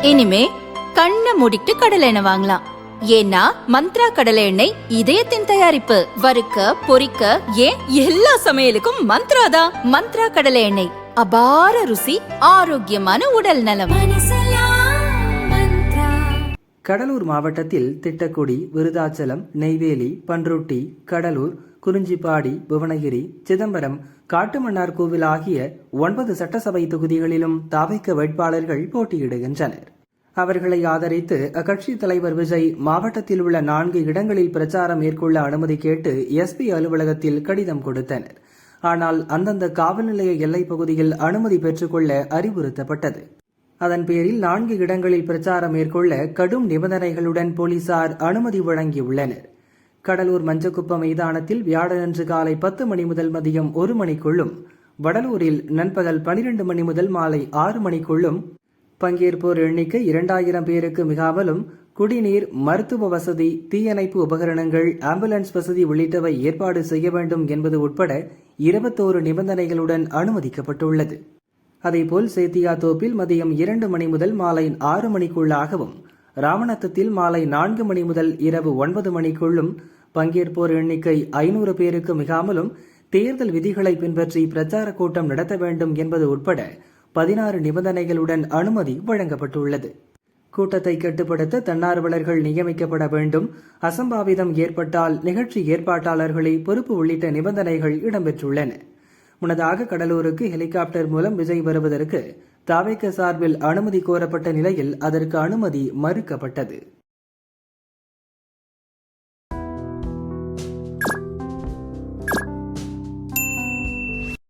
இனிமே கண்ணை மூடிட்டு கடலை எண்ணெய் வாங்கலாம். ஏன்னா மந்த்ரா கடலை எண்ணெய் இதயத்தின் தயாரிப்பு. வறுக்க பொரிக்க ஏன் எல்லா சமையலுக்கும் மந்த்ரா தான். மந்த்ரா கடலை எண்ணெய், அபார ருசி, ஆரோக்கியமான உடல் நலம். கடலூர் மாவட்டத்தில் திட்டக்குடி, விருதாச்சலம், நெய்வேலி, பன்ருட்டி, கடலூர், குறிஞ்சிப்பாடி, புவனகிரி, சிதம்பரம், காட்டுமன்னார் கோவில் ஆகிய 9 சட்டசபை தொகுதிகளிலும் தாவைக்க வேட்பாளர்கள் போட்டியிடுகின்றனர். அவர்களை ஆதரித்து அக்கட்சி தலைவர் விஜய் மாவட்டத்தில் உள்ள 4 இடங்களில் பிரச்சாரம் மேற்கொள்ள அனுமதி கேட்டு எஸ்பி அலுவலகத்தில் கடிதம் கொடுத்தனர். ஆனால் அந்தந்த காவல் நிலைய எல்லைப் பகுதியில் அனுமதி பெற்றுக்கொள்ள அறிவுறுத்தப்பட்டது. அதன் பேரில் 4 இடங்களில் பிரச்சாரம் மேற்கொள்ள கடும் நிபந்தனைகளுடன் போலீசார் அனுமதி வழங்கியுள்ளனர். கடலூர் மஞ்சக்குப்பம் மைதானத்தில் வியாழனன்று காலை 10 மணி முதல் மதியம் 1 மணிக்குள்ளும், வடலூரில் நண்பகல் 12 மணி முதல் மாலை 6 மணிக்குள்ளும் பங்கேற்போர் எண்ணிக்கை 2000 பேருக்கு மிகாமலும் குடிநீர், மருத்துவ வசதி, தீயணைப்பு உபகரணங்கள், ஆம்புலன்ஸ் வசதி உள்ளிட்டவை ஏற்பாடு செய்ய வேண்டும் என்பது உட்பட 21 நிபந்தனைகளுடன் அனுமதிக்கப்பட்டுள்ளது. அதேபோல் சேத்தியாத்தோப்பில் மதியம் 2 மணி முதல் மாலை 6 மணிக்குள்ளாகவும், ராமநத்தத்தில் மாலை 4 மணி முதல் இரவு 9 மணிக்குள்ளும் பங்கேற்போர் எண்ணிக்கை 500 பேருக்கு மிகாமலும் தேர்தல் விதிகளை பின்பற்றி பிரச்சார கூட்டம் நடத்த வேண்டும் என்பது உட்பட 16 நிபந்தனைகளுடன் அனுமதி வழங்கப்பட்டுள்ளது. கூட்டத்தை கட்டுப்படுத்த தன்னார்வலர்கள் நியமிக்கப்பட வேண்டும். அசம்பாவிதம் ஏற்பட்டால் நிகழ்ச்சி ஏற்பாட்டாளர்களே பொறுப்பு உள்ளிட்ட நிபந்தனைகள் இடம்பெற்றுள்ளன. முன்னதாக கடலூருக்கு ஹெலிகாப்டர் மூலம் விஜய் வருவதற்கு தாவேக சார்பில் அனுமதி கோரப்பட்ட நிலையில் அதற்கு அனுமதி மறுக்கப்பட்டது.